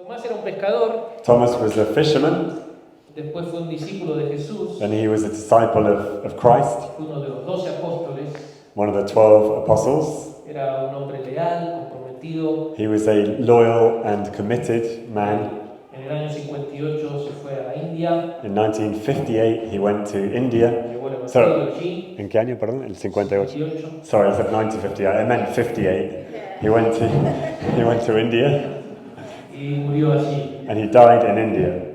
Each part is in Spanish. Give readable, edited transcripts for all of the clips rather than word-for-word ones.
Tomás era un pescador, Thomas was a fisherman, después fue un discípulo de Jesús, and he was a disciple of Christ, uno de los 12 apóstoles, one of the 12 apostles. era un hombre leal, comprometido. He was a loyal and committed man. En el año 58 se fue a la India, In 1958, he went to India. llevó el evangelio Sorry, allí. ¿en qué año, perdón? El 58. 58. Sorry, I said 1958. I meant 58. He went to India, Y murió allí. and he died in India.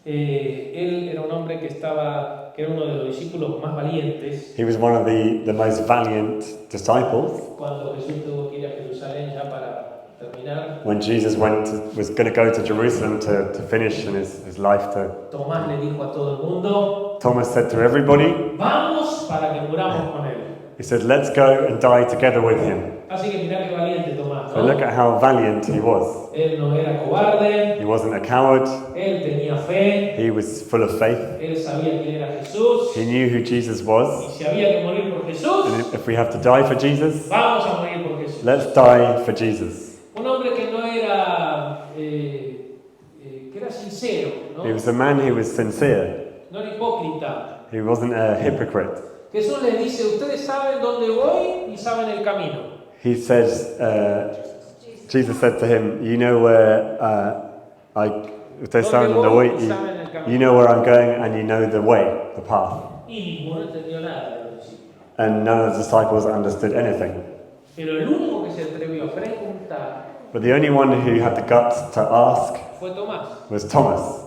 Él era un hombre que era uno de los discípulos más valientes. He was one of the most valiant disciples. Cuando Jesús tuvo que ir a Jerusalén ya para terminar, When Jesus was going to go to Jerusalem to finish in his life. Tomás le dijo a todo el mundo, Thomas said to everybody, vamos para que muramos con él. he said, let's go and die together with him. Así que mirá qué valiente Tomás, So ¿no? look at how valiant he was. Él no era cobarde, He wasn't a coward. él tenía fe, He was full of faith. él sabía quién era Jesús, He knew who Jesus y was. si había que morir por Jesús, And if we have to die for Jesus, vamos a morir por Jesús. let's die for Jesus. Un hombre que no era, que era sincero, ¿no? He was a man who was sincere. No era hipócrita. He wasn't a hypocrite. Jesús les dice, ustedes saben dónde voy y saben el camino. He says, Jesus said to him, you know where ustedes saben dónde voy, you know where I'm going and you know the way, the path. Y ninguno entendió nada de los discípulos. And none of the disciples understood anything. Pero el único que se atrevió a preguntar But the only one who had the guts to ask fue Tomás. was Thomas.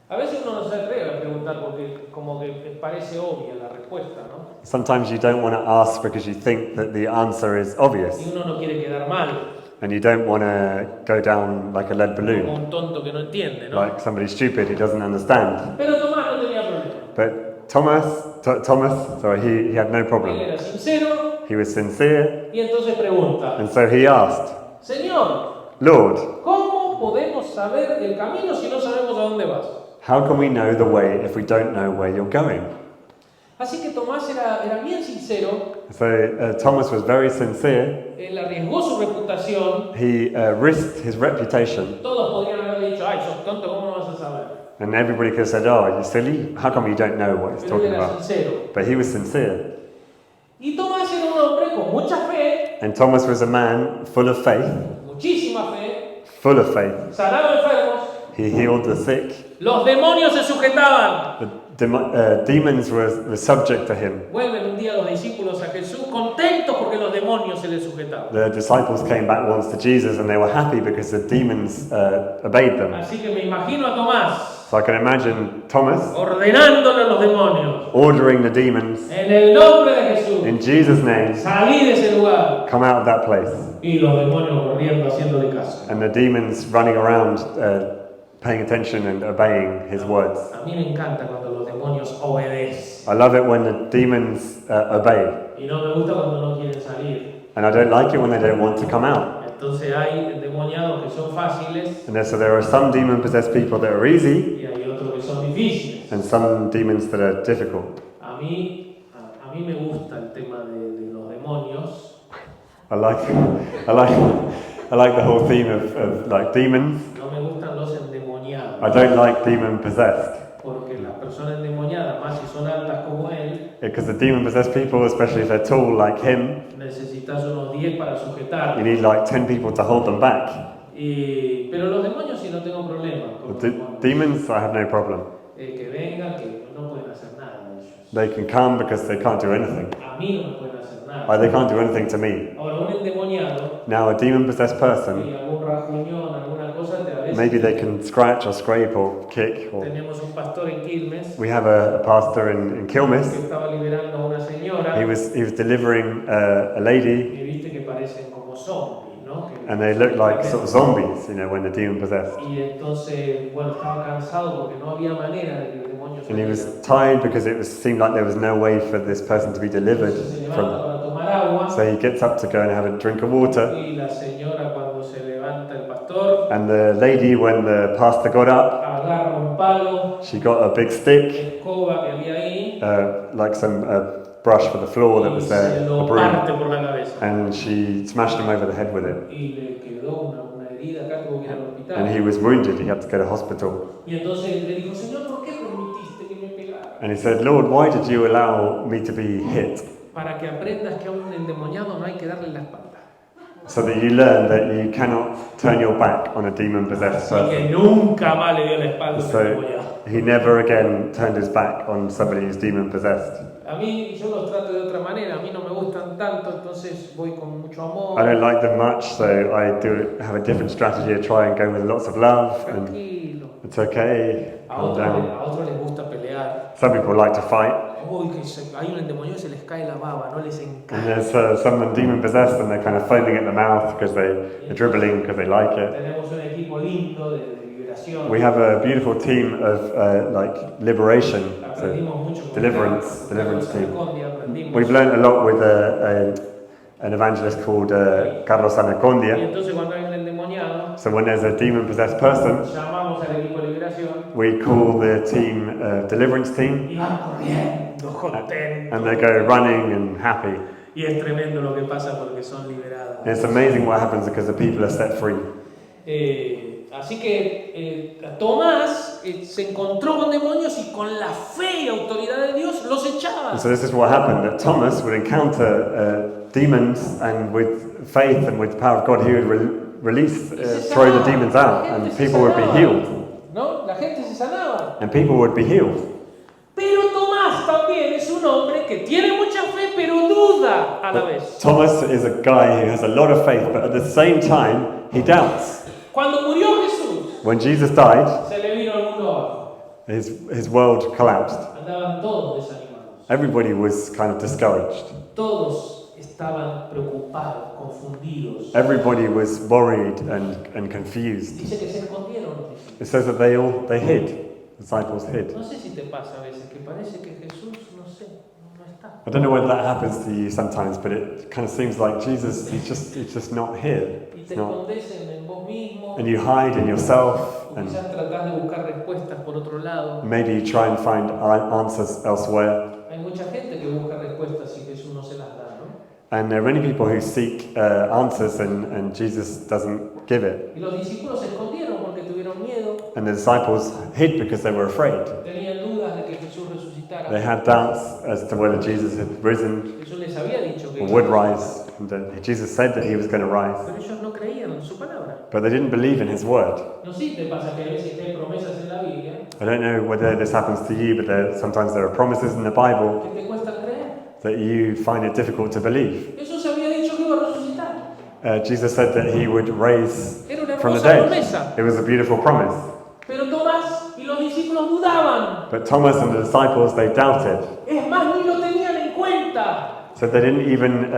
A veces uno no se atreve a preguntar porque como que parece obvia la respuesta, ¿no? Sometimes you don't want to ask because you think that the answer is obvious. Y uno no quiere quedar mal, And you don't want to go down like a lead como balloon, un tonto que no entiende, ¿no? like somebody stupid who doesn't understand. Pero Tomás no tenía problema. But Thomas, he had no Él problem. era sincero He was sincere, y entonces pregunta, and so he asked, Señor, Lord, ¿cómo podemos saber el camino si no sabemos a dónde vas? how can we know the way if we don't know where you're going? Así que Tomás era bien sincero, So Thomas was very sincere. él arriesgó su reputación. He risked his reputation, Todos podrían haber dicho, ay, sos tonto, ¿cómo no vas a saber? and everybody could have said, oh, are you silly? How come you don't know what he's Pero él talking era about? sincero. But he was sincere. Y Tomás era un hombre con mucha fe, And Thomas was a man full of faith, muchísima fe, full of faith. sanaba enfermos, He healed the sick. los demonios se sujetaban. The demons were subject to him. Vuelven un día los discípulos a Jesús contentos porque los demonios se les sujetaban. The disciples came back once to Jesus and they were happy because the demons obeyed them. Así que me imagino a Tomás So I can imagine Thomas ordenándole a los demonios, ordering the demons, en el nombre de Jesús, in Jesus' name, salí de ese lugar. come out of that place. Y los demonios corriendo, haciéndole caso. And the demons running around, paying attention and obeying his words. A mí me encanta cuando los demonios obedecen. I love it when the demons obey. Y no me gusta cuando no quieren salir. And I don't like it when they don't want to come out. Entonces hay endemoniados que son fáciles And so there are some demon-possessed people that are easy, y hay otros que son difíciles. and some demons that are difficult. A mí me gusta el tema de los demonios. I like the whole theme of like demons. No me gustan los endemoniados. I don't like demon-possessed. Porque las personas endemoniadas, más si son altas como él, Because the demon-possessed people, especially if they're tall like him, necesitas unos 10 para sujetar. you need like 10 people to hold them back. Pero los demonios sí no tengo problema. Con los demonios. Demons, I have no problem. Que vengan, que no pueden hacer nada de ellos. They can come because they can't do anything. A mí no me pueden hacer nada. Like, they can't do anything to me. Ahora, un endemoniado, Now, a demon-possessed person, y algún rajuñón, alguna cosa, a veces maybe they can scratch or scrape or kick. Or tenemos un pastor en Quilmes we have a pastor in que Quilmes. estaba liberando a una señora He was delivering a lady, y viste que parecen como zombies, ¿no? and they look like sort of zombies, you know, when they're demon-possessed. Y entonces, bueno, estaba cansado porque no había manera de que el demonio And he saliera. was tired because it seemed like there was no way for this person to be delivered Entonces se levanta from. para tomar agua So he gets up to go and have a drink of water. y la señora cuando se levanta el pastor And the lady, when the pastor got up, agarra un palo, she got a big stick, escoba que había ahí like some brush for the floor that y was se there, a lo broom, parte por la cabeza. and she smashed him over the head with it. Y le quedó una herida acá, tuvo que ir al and he hospital. was wounded. He had to go to hospital. Y entonces le dijo, Señor, ¿por qué permitiste que me pegara? And he said, Lord, why did you allow me to be hit? Para que aprendas que a un endemoniado no hay que darle la espalda. So that you learn that you cannot turn your back on a demon-possessed Así que person. nunca más le dio la espalda a un So endemoniado. he never again turned his back on somebody who's demon-possessed. A mí, yo los trato de otra manera, a mí no me gustan tanto, entonces voy con mucho amor. I don't like them much, so I do have a different strategy. I try and go with lots of love, and Tranquilo. it's okay, A calm otros down. les gusta pelear. Some people like to fight, Uy, hay un endemoniado y se les cae la baba, no les and encanta. there's someone demon-possessed and they're kind of foaming at the mouth because they're dribbling because they like it. Tenemos un equipo lindo de liberación. We have a beautiful team of like liberation, so Aprendimos mucho con deliverance Carlos team. Anacondia, aprendimos. We've learned a lot with an evangelist called Carlos Y Anacondia. entonces cuando hay un endemoniado, So when there's a demon-possessed person, llamamos al equipo de liberación we call the team deliverance team, y van corriendo, contentos. and they go running and happy. Y es tremendo lo que pasa porque son liberados. And it's amazing what happens because the people are set free. Así que Tomás se encontró con demonios y con la fe y autoridad de Dios los echaba. And so this is what happened, that Thomas would encounter demons, and with faith and with the power of God, he would release, throw the demons out, and people would be healed. ¿No? La gente se sanaba. And people would be healed. Pero Tomás también es un hombre que tiene mucha fe, pero duda a la vez. Thomas is a guy who has a lot of faith, but at the same time, he doubts. Cuando murió Jesús, When Jesus died, se le vino el mundo abajo. his world collapsed. Andaban todos desanimados. Everybody was kind of discouraged. Todos estaban preocupados, confundidos. Everybody was worried and confused. Dice que se escondieron. It says that they hid. Disciples hid. No sé si te pasa a veces que parece que Jesús, no sé, no está. I don't know whether that happens to you sometimes, but it kind of seems like Jesus, he's just not here. Y He's te not. escondes en vos mismo. And you hide in yourself, O and quizás tratás de buscar respuestas por otro lado. maybe you try and find answers elsewhere. Hay mucha gente que busca respuestas y Jesús no se las da, ¿no? And there are many people who seek answers, and Jesus doesn't give it. Y los discípulos se escondieron porque tuvieron miedo, And the disciples hid because they were afraid. tenían dudas de que Jesús resucitara. They had doubts as to whether Jesus had risen Jesús les había dicho que or would rise. And Jesus said that he was going to rise. pero ellos no creían en su palabra. But they didn't believe in his word. No sé si te pasa que a veces hay promesas en la Biblia I don't know whether this happens to you, but sometimes there are promises in the Bible que te cuesta creer. that you find it difficult to believe. Jesús había dicho que iba a resucitar. Jesus said that he would raise Era una from the hermosa dead. promesa. It was a beautiful promise. Pero Tomás y los discípulos dudaban. But Thomas and the disciples, they doubted. Es más, ni lo tenían en cuenta. So they didn't even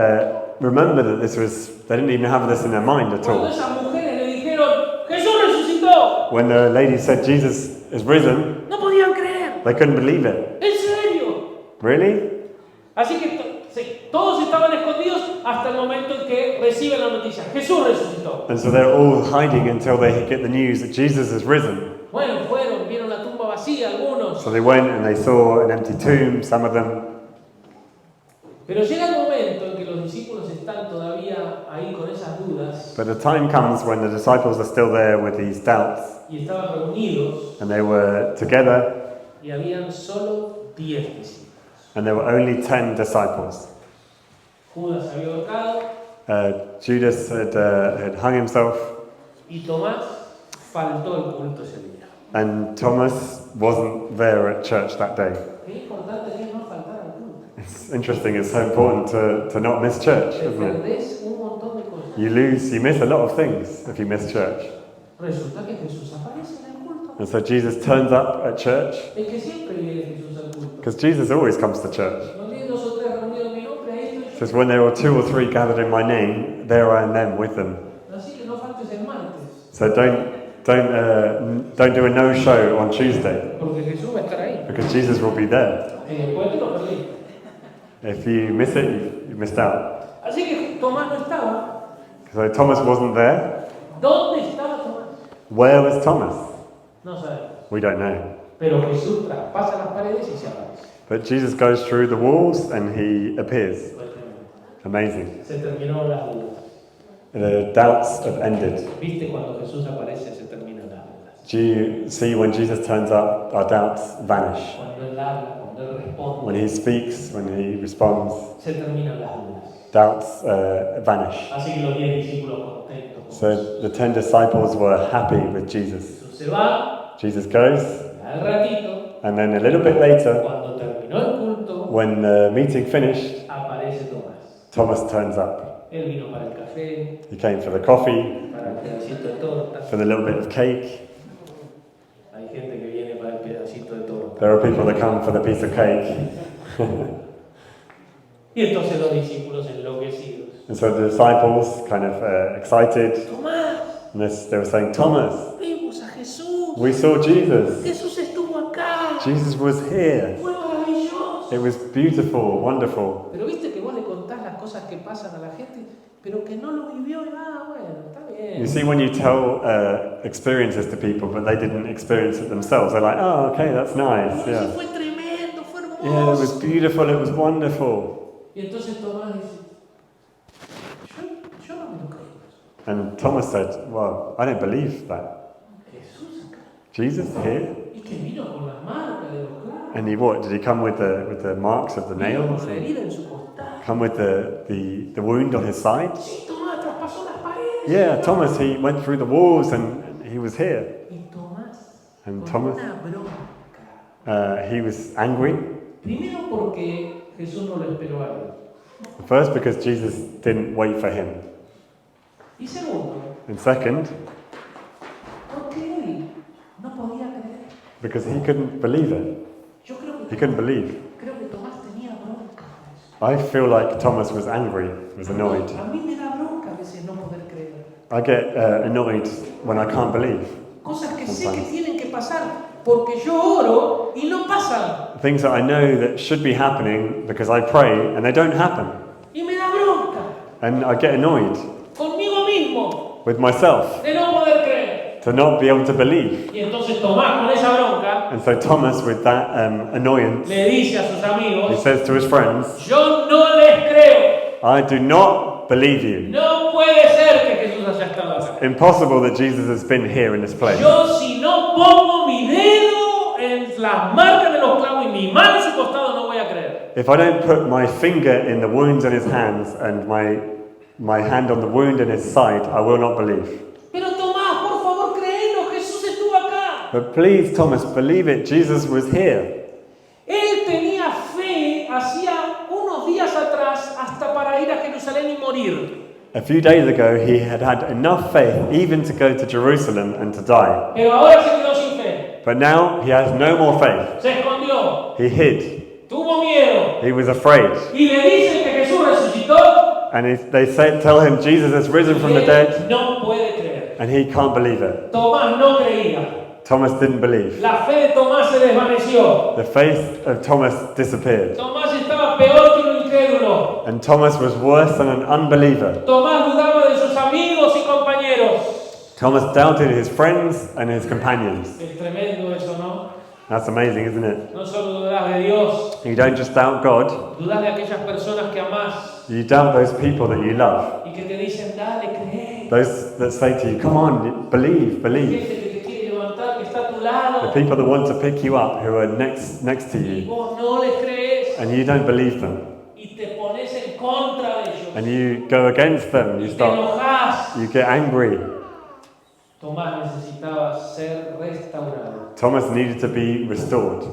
remember that they didn't even have this in their mind at Cuando all. esas mujeres le dijeron, Jesús resucitó, When the lady said Jesus is risen, no podían creer. they couldn't believe it. ¿En serio? Really? Así que todos estaban escondidos hasta el momento en que reciben la noticia. Jesús resucitó. And so they're all hiding until they get the news that Jesus is risen. Bueno, fueron, vieron la tumba vacía algunos. So they went and they saw an empty tomb, some of them. Pero llega el momento en que los discípulos están todavía ahí con esas dudas But a time comes when the disciples are still there with these doubts, y estaban reunidos and they were together, y habían solo 10 discípulos. and there were only 10 disciples. Judas había ahorcado Judas had hung himself, y Tomás faltó el culto ese día. and Thomas wasn't there at church that day. Qué importante es no faltar al culto. It's interesting, it's so important to not miss church, Te isn't it? perdés un montón de cosas. You miss a lot of things if you miss church. Resulta que Jesús aparece en el culto. And so Jesus turns up at church, Es que siempre viene Jesús al culto. because Jesus always comes to church. No tiene 2 o 3 reunidos en mi nombre, ahí estoy It yo. says, when there are 2 or 3 gathered in my name, there I am then with them. Así que no faltes el martes, So don't do a no-show on Tuesday, porque Jesús va a estar ahí. because Jesus will be there. Después te lo perdí. If you miss it, you missed out. Así que Tomás no estaba. So Thomas wasn't there. ¿Dónde estaba Tomás? Where was Thomas? No sabemos. We don't know. Pero Jesús traspasa las paredes y se aparece. But Jesus goes through the walls and he appears. Fue tremendo. Amazing. Se terminó las dudas. The doubts have ended. ¿Viste cuando Jesús aparece se terminan las dudas? Do you see when Jesus turns up, our doubts vanish? Cuando Él habla, cuando Él responde, When he speaks, when he responds, se terminan las dudas. doubts vanish. Así que los 10 discípulos contentos con So Jesús. the 10 disciples were happy with Jesus. Jesús se va, Jesus goes, al ratito, and then a little bit later, cuando terminó el culto, when the meeting finished, aparece Tomás. Thomas turns up. Él vino para el café, He came for the coffee, para el pedacito de torta. for the little bit of cake. Hay gente que viene para el pedacito de torta. There are people that come for the piece of cake. Y entonces los discípulos enloquecidos. And so the disciples, kind of excited, Tomás, and they were saying, Thomas, vimos a Jesús. we saw Jesus. Jesús estuvo acá. Jesus was here. Fue maravilloso. It was beautiful, wonderful. Pero viste que vos le contás las cosas que pasan a la gente, pero que no lo vivió y bueno, está bien. You see, when you tell experiences to people, but they didn't experience it themselves, they're like, oh, okay, that's nice. Eso Yeah. fue tremendo, fue hermoso. Yeah, it was beautiful, it was wonderful. Y entonces Tomás dice, yo no me lo creo. And Thomas said, well, I don't believe that. Jesús acá. Jesus here? Y que vino con las marcas de los clavos. And he what? Did he come with the marks of the Vino nails? con la herida en su costado. Come with the wound on his side? Sí, Tomás traspasó las paredes. Yeah, Thomas, he went through the walls and he was here. Y Tomás, And con Thomas, una bronca. he was angry. Primero porque Jesús no lo esperó a él. First, because Jesus didn't wait for him. Y segundo, And second, porque él no podía creer. because he couldn't believe it. Yo He couldn't believe. creo que Tomás tenía bronca por eso. I feel like Thomas was angry, was annoyed. A mí me da bronca a veces no poder creer. I get annoyed when I can't believe. Cosas que sé que tienen que pasar porque yo oro y no pasan. Things that I know that should be happening because I pray and they don't happen. Y me da bronca And I get annoyed conmigo mismo with myself de no poder creer. to not be able to believe. Y entonces Tomás con esa bronca And so Thomas, with that annoyance, le dice a sus he amigos, says to his friends, yo no les creo. I do not believe you. No puede ser que Jesús haya estado acá. Impossible that Jesus has been here in this place. Yo si no pongo mi dedo en las marcas de los clavos y mi mano en su costado no voy a creer. If I don't put my finger in the wounds on his hands and my hand on the wound in his side, I will not believe. Pero Tomás, por favor, créelo, Jesús estuvo acá. But please, Thomas, believe it. Jesus was here. Él tenía fe hacía unos días atrás hasta para ir a Jerusalén y morir. A few days ago, he had had enough faith even to go to Jerusalem and to die. Pero ahora se quedó sin fe. But now he has no more faith. Se escondió. He hid. Tuvo miedo. He was afraid. Y le dicen que Jesús resucitó. And tell him Jesus has risen from the dead, No puede creer. and he can't believe it. Tomás no creía. Thomas didn't believe. La fe de Tomás se desvaneció. The faith of Thomas disappeared. Tomás estaba peor que un incrédulo. And Thomas was worse than an unbeliever. Tomás dudaba de sus amigos y compañeros. Thomas doubted his friends and his companions. Es tremendo eso, ¿no? That's amazing, isn't it? No solo dudas de Dios, You don't just doubt God, dudas de aquellas personas que amás you doubt those people that you love. y que te dicen, dale, cree. Those that say to you, come on, believe, believe. Gente que te quiere levantar, que está a tu lado. The people that want to pick you up, who are next to Y you, vos no les crees. and you don't believe them. Y te pones en contra de ellos. And you go against them, Y te enojas. you get angry. Tomás necesitaba ser restaurado. Thomas needed to be restored.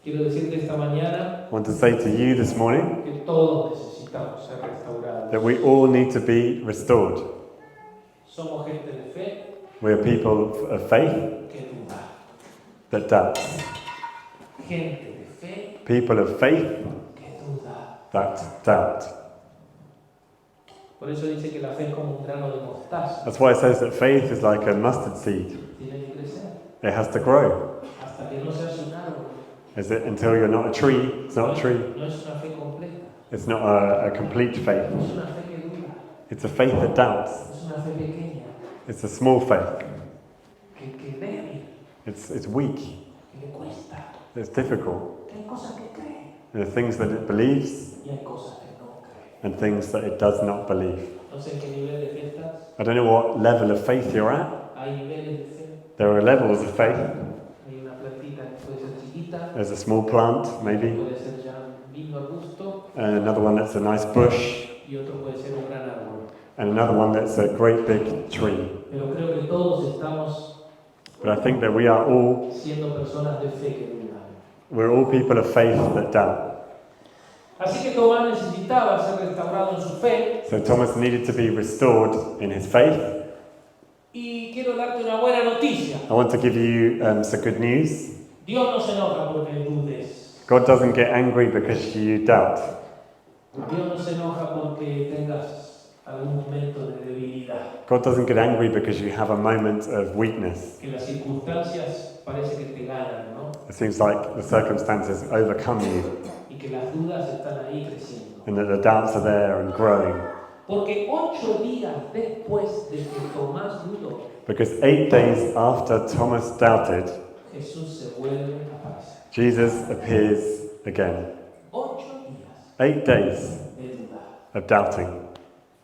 Quiero decirte esta mañana I want to say to you this morning que todos necesitamos ser restaurados. that we all need to be restored. Somos gente de fe We are people of faith que duda. that doubt. Gente de fe People of faith que duda. that doubt. Por eso dice que la fe es como un grano de mostaza. That's why it says that faith is like a mustard seed. Tiene que crecer It has to grow. hasta que no seas un árbol. Is it until you're not a tree? It's not a tree. No es una fe completa. It's not a complete faith. No es una fe que duda. It's a faith that doubts. Es una fe pequeña. It's a small faith. Que débil. It's weak. Que le cuesta. It's difficult. Que hay cosas que cree. There are things that it believes Y hay cosas que no cree. and things that it does not believe. No sé en qué nivel de fe estás. I don't know what level of faith you're at. Hay niveles de fe. There are levels of faith. Hay una plantita que puede ser chiquita. There's a small plant, maybe. Puede ser ya un lindo arbusto. Another one that's a nice bush. Y otro puede ser un gran árbol. And another one that's a great big tree. Pero creo que todos estamos But I think that we are all, siendo personas de fe que dudan. we're all people of faith that doubt. Así que Tomás necesitaba ser restaurado en su fe. So Thomas needed to be restored in his faith. Y quiero darte una buena noticia. I want to give you some good news. Dios no se enoja porque dudes. God doesn't get angry because you doubt. Dios no se enoja porque tengas algún momento de debilidad. God doesn't get angry because you have a moment of weakness. Que las circunstancias parece que te ganan, ¿no? It seems like the circumstances overcome you Y que las dudas están ahí creciendo. and that the doubts are there and growing. Porque 8 días después de que Tomás dudó, Because 8 days after Thomas doubted, Jesús se vuelve a aparecer. Jesus appears again. 8 días 8 days de duda. of doubting.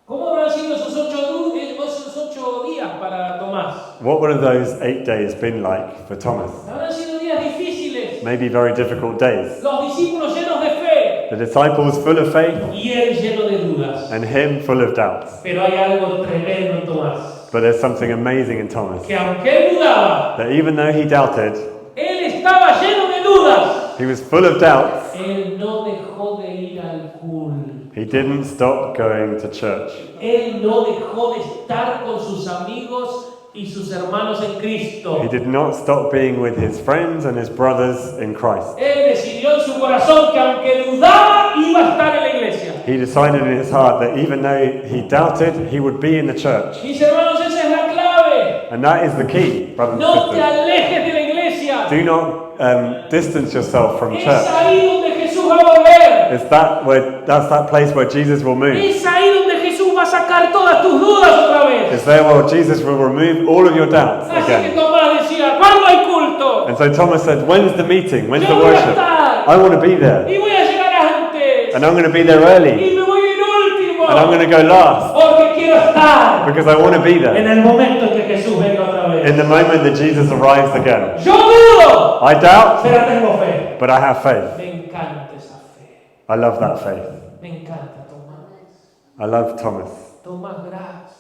¿Cómo habrán sido esos 8 días para Tomás? What would have those 8 days been like for Thomas? Habrán sido días difíciles. Maybe very difficult days. Los discípulos llenos de fe The disciples full of faith y él lleno de dudas. and him full of doubts. Pero hay algo tremendo en Tomás. But there's something amazing in Thomas. Que aunque él dudaba, That even though he doubted, él estaba lleno de dudas. he was full of doubts. Él no dejó de ir al culto. He didn't stop going to church. Él no dejó de estar con sus amigos y sus hermanos en Cristo. He did not stop being with his friends and his brothers in Christ. Él decidió en su corazón que aunque dudaba, iba a estar en la iglesia. He decided in his heart that even though he doubted, he would be in the church. Mis hermanos, esa es la clave. And that is the key, brothers and No te sisters. alejes de la iglesia. Do not distance yourself from Es church. ahí donde Jesús va a volver. That's that place where Jesus will move. Es ahí donde Jesús va a sacar todas tus dudas otra vez. It's there where Jesus will remove all of your doubts Así que again. Tomás decía, ¿cuándo hay culto? And so Thomas said, when's the meeting? When's the Yo voy a worship? estar. I want to be there. Y voy a llegar antes. And I'm going to be there early. Y me voy a ir último. And I'm going to go last. Porque quiero estar Because I want to be en there. el momento en que Jesús venga otra vez. In the moment that Jesus arrives again. Yo dudo, I doubt, pero tengo fe. but I have faith. Me encanta esa fe. I love that faith. Me encanta, Tomás. I love Thomas. Tomás, gracias.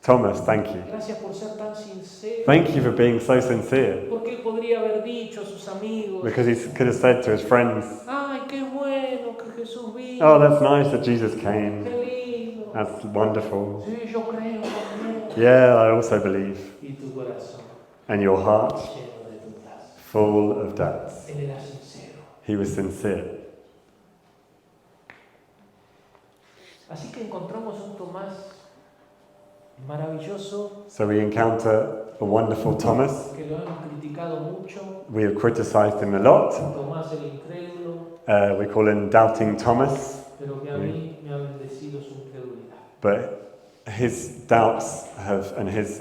Thomas, thank you. Gracias por ser tan sincero. Thank you for being so sincere. Porque él podría haber dicho a sus amigos, Because he could have said to his friends, ay, qué bueno que Jesús vino. oh, that's nice that Jesus came. Qué lindo. That's wonderful. Sí, yo creo también. Yeah, I also believe. Y tu corazón And your heart, lleno de dudas. full of doubts. Él era sincero. He was sincere. Así que encontramos un Tomás maravilloso So we encounter a wonderful Thomas. que lo hemos criticado mucho. We have criticized him a lot. Tomás el incrédulo, We call him Doubting Thomas. pero que a mí me ha bendecido su incredulidad. But his doubts have, and his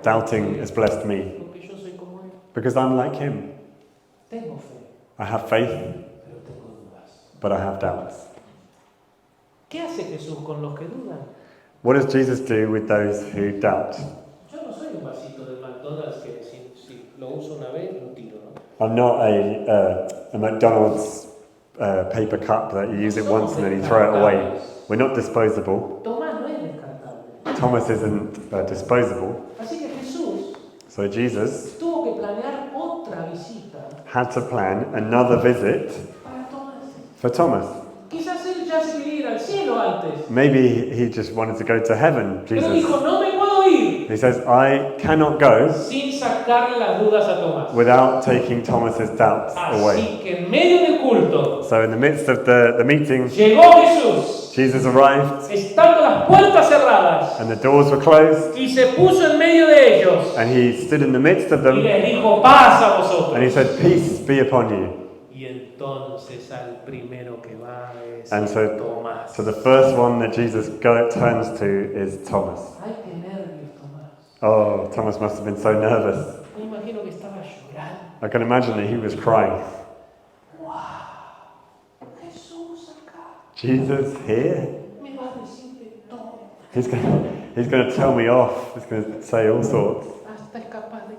doubting has blessed me. Porque yo soy como él. Because I'm like him. Tengo fe, I have faith, pero tengo dudas. but I have doubts. ¿Qué hace Jesús con los que dudan? What does Jesus do with those who doubt? Yo no soy un vasito de McDonald's que si lo uso una vez lo tiro, ¿no? I'm not a McDonald's paper cup that you use it once and then you throw it away. We're not disposable. Tomás no es descartable. Thomas isn't disposable. Así que Jesús So Jesus tuvo que planear otra visita had to plan another visit para Tomás. for Thomas. Quizás él ya se quería ir al cielo antes, Maybe he just wanted to go to heaven, pero Jesus. dijo, no me puedo ir He says, I cannot go sin sacarle las dudas a Tomás. without taking Thomas's doubts away. Así que en medio del culto So in the midst of the meeting, llegó Jesús, Jesus arrived estando las puertas cerradas, and the doors were closed y se puso en medio de ellos and he stood in the midst of y them les dijo, paz a vosotros. and he said, peace be upon you. Y entonces al primero que va es And so, Tomás. so the first one that Jesus turns to is Thomas. Ay, qué nervios, Tomás. Oh, Thomas must have been so nervous. Me imagino que estaba llorando. I can imagine that he was crying. ¡Wow! Jesús acá Jesus here? me va a decir de todo. He's going to tell me off. He's going to say all sorts. Hasta es capaz de,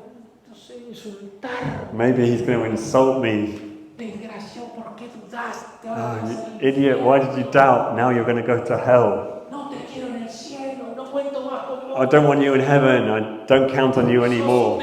no sé, insultar. Maybe he's going to insult me. Desgraciado, ¿por qué dudaste? Oh, you idiot, why did you doubt? Now you're going to go to hell. No te quiero en el cielo, no cuento más con vos. I don't want you in heaven. I don't count on you anymore.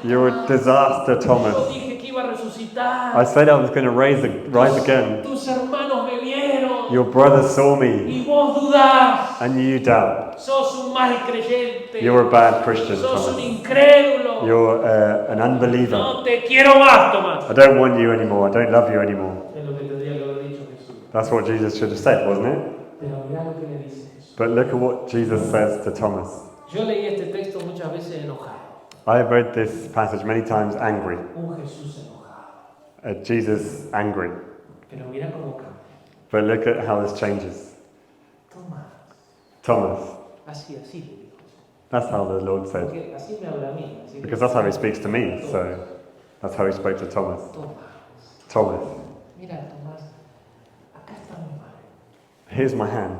You're a disaster, Thomas. Yo dije que iba a resucitar. I said I was going to rise again. Tus hermanos me vieron. Your brothers saw me. Y vos dudás. And you doubt. Sos un mal creyente. You're a bad Christian, Sos un Thomas. incrédulo. You're an unbeliever. No te quiero más, Tomás. I don't want you anymore. I don't love you anymore. Es lo que tendría que haber dicho Jesús. That's what Jesus should have said, wasn't it? Pero mirá lo que le dice Jesús. But look at what Jesus says to Thomas. Yo leí este texto muchas veces enojado. I have read this passage many times angry. Un Jesús enojado. Jesus angry. Pero mira cómo cambia. But look at how this changes. Tomás. Thomas. Así le dijo. That's how the Lord said. Porque así me habla a mí. Because that's how he speaks to me. So that's how he spoke to Thomas. Thomas. Mira, Tomás. Acá está mi mano. Here's my hand.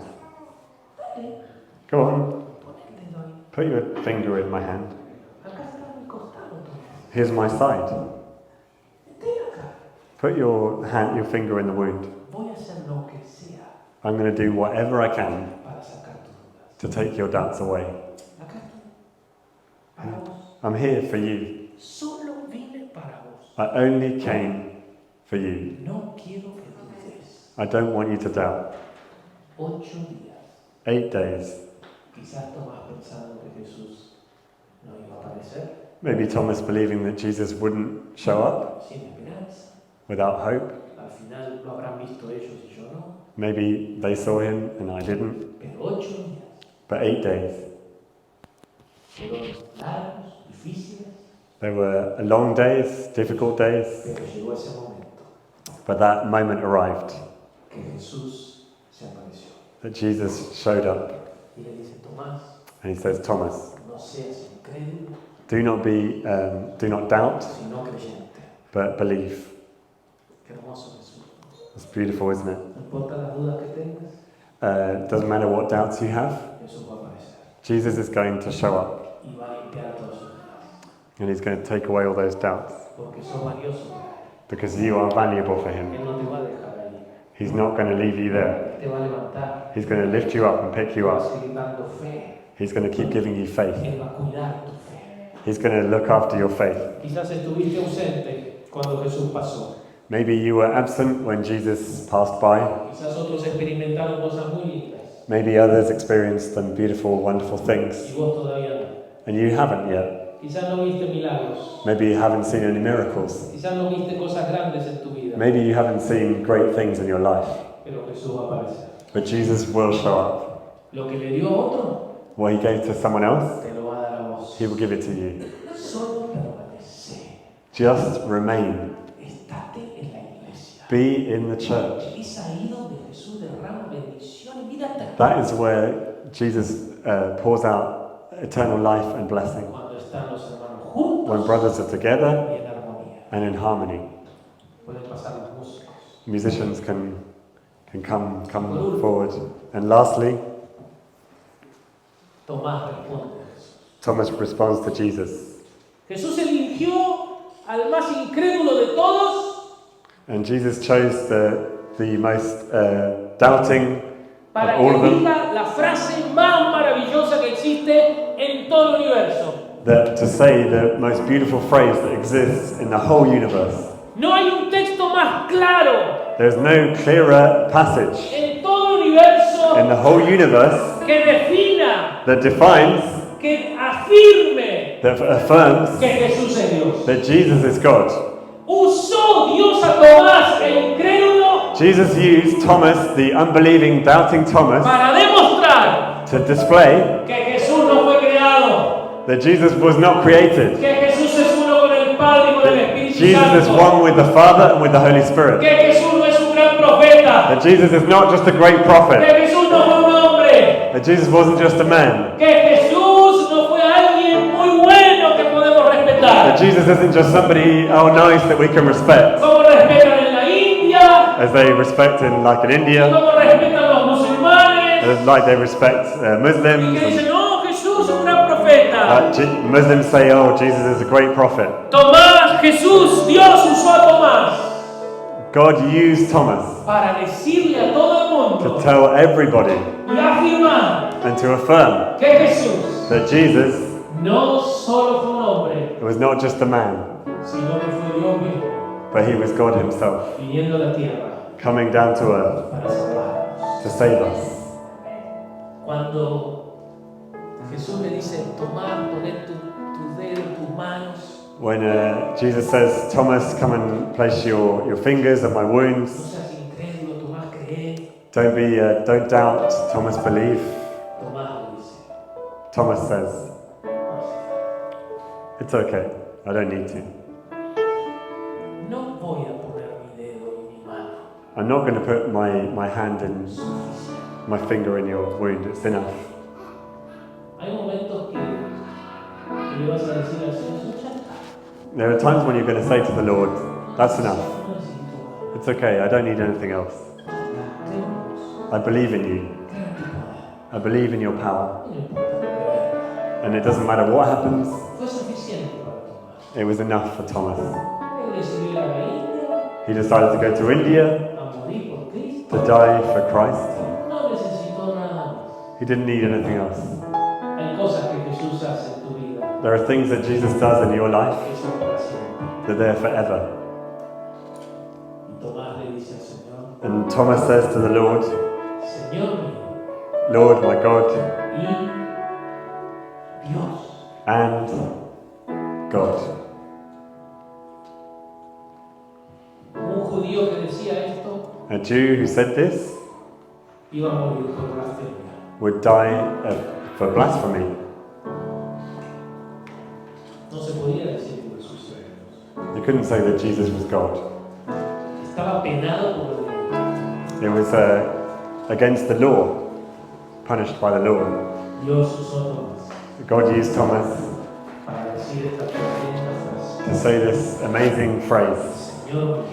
Go on. Put your finger in my hand. Here's my side. Put your finger in the wound. I'm going to do whatever I can to take your doubts away. I'm here for you. I only came for you. I don't want you to doubt. 8 days. Maybe Thomas believing that Jesus wouldn't show up without hope. Maybe they saw him and I didn't. But 8 days. They were long days, difficult days. But that moment arrived. That Jesus showed up. And he says, Thomas, do not doubt, but believe. It's beautiful, isn't it? Doesn't matter what doubts you have. Jesus is going to show up. And he's going to take away all those doubts. Because you are valuable for him. He's not going to leave you there. He's going to lift you up and pick you up. He's going to keep giving you faith. He's going to look after your faith. Maybe you were absent when Jesus passed by. Maybe others experienced some beautiful, wonderful things. And you haven't yet. Maybe you haven't seen any miracles. Maybe you haven't seen great things in your life. But Jesus will show up. What he gave to someone else, he will give it to you. Just remain. Be in the church. That is where Jesus pours out eternal life and blessing. When brothers are together and in harmony. Musicians can come forward. And lastly, Thomas responds to Jesus. Jesús eligió al más incrédulo de todos. And Jesus chose the most doubting para of all of que them. diga la frase más maravillosa que existe en todo el universo. To say the most beautiful phrase that exists in the whole universe. No hay un texto más claro. There's no clearer passage en todo el universo in the whole universe que defina, that defines, que afirme that affirms que Jesús es Dios. that Jesus is God. Usó Dios a Tomás, el incrédulo, Jesus used Thomas, the unbelieving, doubting Thomas, para demostrar to display que Jesús no fue creado, that Jesus was not created. que Jesús es uno con el Padre y con el Espíritu Jesus is Santo, one with the Father and with the Holy Spirit. que Jesús no es un gran profeta, That Jesus is not just a great que prophet. Jesús no fue un hombre, That Jesus wasn't just a man. que Jesús no fue alguien muy bueno que podemos respetar, That Jesus isn't just somebody nice that we can respect, como respetan en la India, as they respect in like in India, como respetan los musulmanes, Like they respect Y que Muslims. dicen, no, Jesús es un gran profeta. Muslims say, oh, Jesus is a great prophet. Tomás, Jesús, Dios usó a Tomás God used Thomas para decirle a todo el to mundo tell everybody y afirmar and to affirm que Jesús that Jesus no solo fue un hombre, was not just a man, sino que fue Dios mismo but he was God himself, viniendo a la tierra coming down to earth para salvarnos. to save us. Cuando Jesús le dice, Tomás, poner tu dedo en tus manos, When Jesus says, Thomas, come and place your fingers on my no wounds, seas incrédulo, Tomás, cree. don't doubt, Thomas, believe. Tomás lo dice, Thomas says, no hace falta. it's okay, I don't need to. No voy a poner mi dedo en mi mano. I'm not going to put my hand in, my finger in your wound, it's enough. Hay momentos que le vas a decir al Señor, ya está. There are times when you're going to say to the Lord, that's enough, No necesito más. it's okay, I don't need anything else. Creo en Dios. I believe in you, Creo en tu poder. I believe in your power, Y no importa lo que venga. and it doesn't matter what happens, Fue suficiente para Tomás. it was enough for Thomas. Él decidió ir a la India He decided to go to India a morir por Cristo. to die for Christ. No necesitó nada más. He didn't need anything else. Hay cosas que Jesús hace en tu vida There are things that Jesus does in your life que son para siempre. that they're forever. Y Tomás le dice al Señor, And Thomas says to the Lord, Señor mío Lord, my God, y Dios. and God. Un judío que decía esto A Jew who said this iba a morir por blasfemia. would die for blasphemy. No se podía decir que Jesús era Dios. You couldn't say that Jesus was God. Estaba penado por la ley. It was against the law, punished by the law. Dios usó a Tomás God used Thomas para decir esta tremenda frase. to say this amazing phrase, Señor mío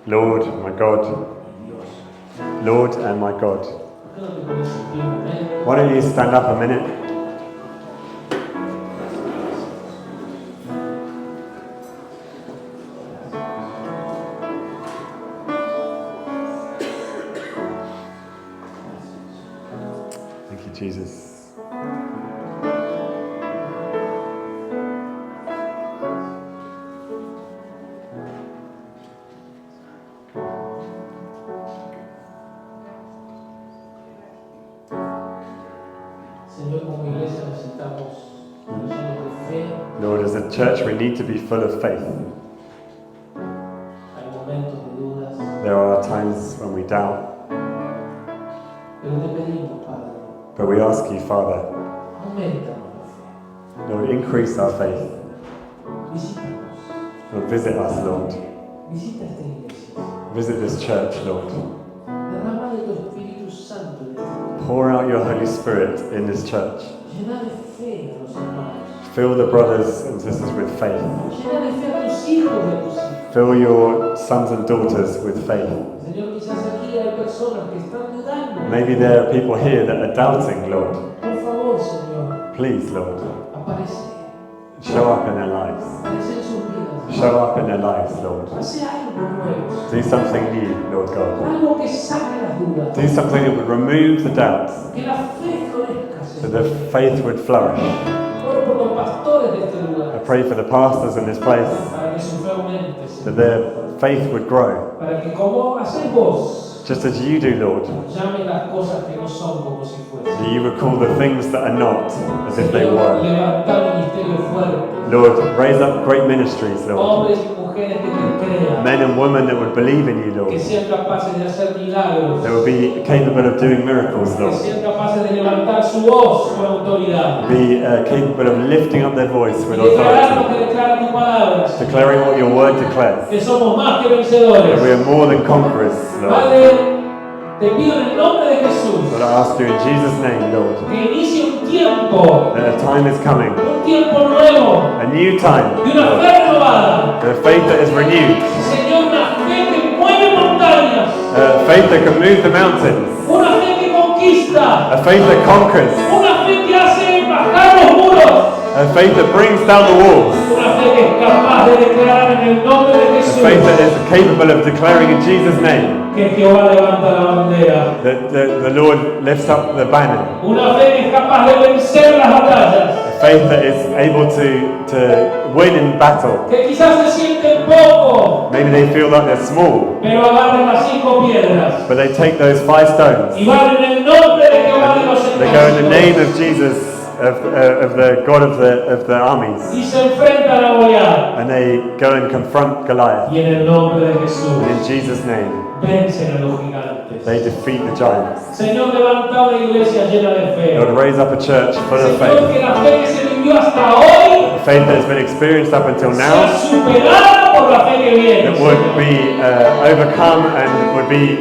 Lord, my God, y Dios. Lord and my God. ¿Por qué no te pones en pie un momento? Why don't you stand up a minute? Thank you, Jesus. Señor, como iglesia necesitamos llenos de fe. Lord, as a church, we need to be full of faith. Hay momentos de dudas, There are times when we doubt, pero te pedimos, Padre, but we ask you, Father, aumentanos la fe. Lord, increase our faith. Visítanos. Lord, visit us, Lord. Visita esta iglesia. Visit this church, Lord. Derrama de tu Espíritu Santo en esta iglesia. Pour out your Holy Spirit in this church. Llena de fe a los hermanos. Fill the brothers and sisters with faith. Llena de fe a tus hijos y a tus hijas. Fill your sons and daughters with faith. Señor, quizás aquí hay personas que están dudando. Maybe there are people here that are doubting, Lord. Por favor, Señor, Please, Lord, aparece. show up in their lives. Aparece en sus vidas. Show up in their lives, Lord. Hace algo nuevo. Do something new, Lord God. Algo que saque las dudas. Do something that would remove the doubts, Que la fe florezca, so Señor. the faith would flourish. Oro por los pastores de este I lugar. pray for the pastors in this place, Para que su fe aumente, that Señor. their faith would grow, Para que como haces vos, just as you do, Lord. llame las cosas que no son como si fuesen. That you would call the things that are not as if they Señor, were. levanta ministerio fuerte. Lord, raise up great ministries, Lord. Hombres y mujeres que te crean. Men and women that would believe in you, Que Lord. sean capaces de hacer milagros. That would be capable of doing miracles, Que Lord. sean capaces de levantar su voz con autoridad. Be capable of lifting up their voice Y with declarar lo authority. que declara tu palabra. Declaring what your word declares. Que somos más que That we vencedores. are more than conquerors, Lord. Padre, te pido en el nombre de Jesús Lord, I ask you in Jesus' name, Lord, que inicie un tiempo that a time is coming. nuevo, A new time. de una Lord. fe renovada. A faith that is renewed. Señor, una fe que mueve montañas, A faith that can move the mountains. una fe que conquista conquista. A faith that conquers. Una fe que hace bajar los muros. A faith that brings down the walls. Una fe que es capaz de declarar en el nombre de A Jesús faith that is capable of declaring in Jesus' name que Jehová levanta la bandera. that the Lord lifts up the banner. Una fe que es capaz de vencer las batallas. A faith that is able to win in battle. Que quizás se sienten poco, Maybe they feel like they're small, pero agarran las 5 piedras but they take those 5 stones. y van en el nombre de Jehová de los They go in the name ejércitos of Jesus, of the God of the armies, y se enfrentan a Goliat. and they go and confront Goliath. Y en el nombre de Jesús And in Jesus' name, vencen a los gigantes. they defeat the giants. Señor, levanta una iglesia llena de fe. Lord, raise up a church full of Señor, faith. que la fe que se vivió hasta hoy A faith that has been experienced up until sea now, superada por la fe que viene. that would Señor. be overcome and would be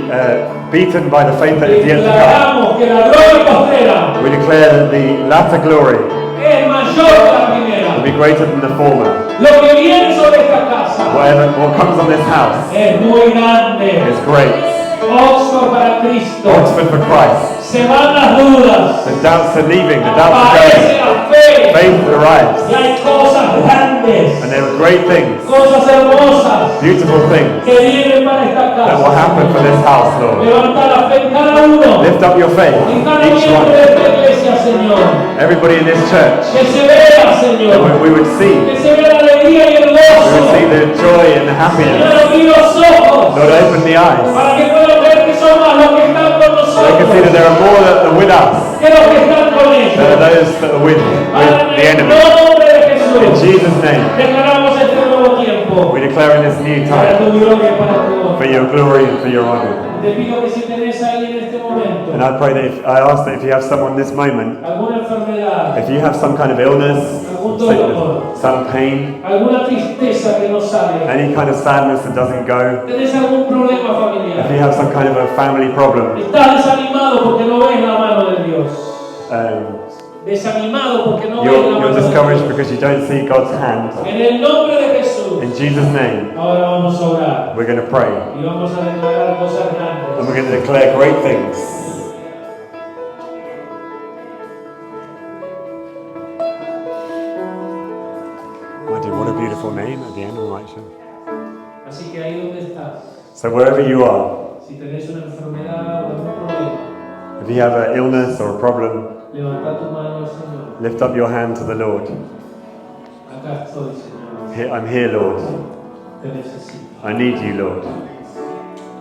beaten by the faith that is yet to come. Declaramos que la gloria postrera We declare that the latter glory es mayor que la primera. will be greater than the former. Lo que viene sobre esta casa What comes on this house es muy grande. is great. Oxford para Cristo. Oxford for Christ. Se van las dudas. The doubts are leaving, the doubts are Aparece going. la fe. Faith arrives. Y hay cosas grandes, And there are great things, cosas hermosas beautiful things que vienen para esta that will casa. happen for this house, Lord. Levanta la fe en cada uno. Lift up your faith, En cada each miembro de one. esta iglesia, Señor. Everybody in this church. Que se vea, That Señor. we would see. Que se vea la alegría y el We would see gozo. the joy and the Señor, happiness. abrí los ojos Lord, open the eyes. para que puedan ver que son más los que están con So they can see that nosotros there are more that are with us que los que están con than are ellos. those that are with Padre, the en el enemy. nombre de In Jesús, Jesus' name, declaramos este nuevo tiempo we declare in this new para time tu gloria y para tu for honor. your glory and for your honor. Te pido que si tenés ahí en este momento And I pray that I ask that if you have someone this moment, alguna enfermedad, if you have some kind of illness, algún dolor, some pain, alguna tristeza que no sale, any kind of sadness that doesn't go, tenés algún problema if familiar, you have some kind of a family problem, estás desanimado porque no ves la mano de Dios, desanimado porque no ves la you're mano de discouraged Dios. because you don't see God's hand. En el nombre de Jesús, In Jesus' name, ahora vamos a orar we're going to pray. y vamos a declarar cosas And grandes. we're going to declare great things. My dear, what a beautiful name at the end of my show. Así que ahí donde estás, So wherever you are, si tenés una enfermedad o algún problema, if you have an illness or a problem, levanta tu mano al Señor. lift up your hand to the Lord. Acá estoy, Señor. I'm here, Lord. Te necesito. I need you, Lord.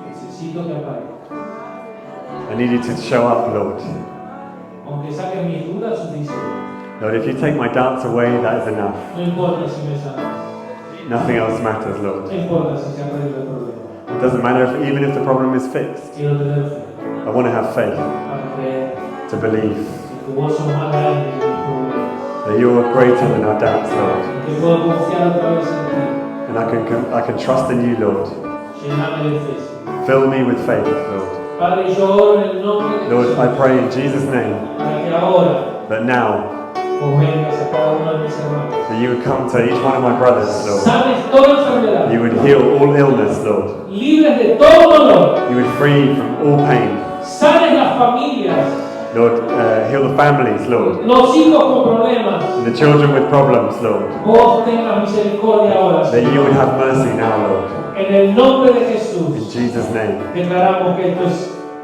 Necesito que aparezcas. I need you to show up, Lord. Aunque saques mis dudas, suficiente. Lord, if you take my doubts away, that is enough. No importa si me sanas. Nothing else matters, Lord. No importa si se arregla el problema. It doesn't matter even if the problem is fixed. Quiero tener fe I want to have faith, para creer to believe que vos sos más grande que mis problemas. that you are greater than our doubts, Lord. Que puedo confiar otra vez en ti. And I can trust in you, Lord. Llename de fe, Señor. Fill me with faith, Lord. Padre, yo oro en el nombre de Lord, Jesús I pray in Jesus' name para que ahora that now vos vengas a cada uno de mis hermanos. that you would come to each one of my brothers, Lord. Sanes toda enfermedad. You would heal all illness, Lord. Libres de todo dolor. You would free from all pain. Sanes las familias. Lord, heal the families, Lord. Los hijos con problemas. And the children with problems, Lord. Vos tengas misericordia ahora, That Señor. you would have mercy now, Lord. En el nombre de In Jesús, Jesus' name. declaramos que esto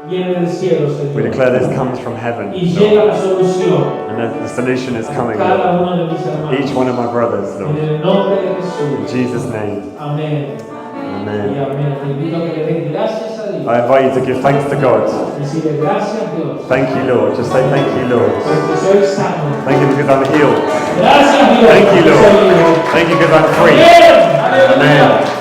viene del cielo, We Señor. declare this comes from heaven, Y llega Lord. la solución And that the solution is a coming, cada Lord. uno de mis hermanos. Each one of my brothers, En Lord. el nombre de In Jesús. Jesus' name. Amén. Y Amen. amén. Te invito a que le des gracias a Dios. I invite you to give thanks to God. Decirle gracias, Dios. Thank you, Lord. Just say thank you, Lord. Porque soy sano. Thank you because I'm healed. Gracias, Dios. Thank you, porque soy Lord. libre. Thank you because I'm free. Amén. Aleluya. Amen.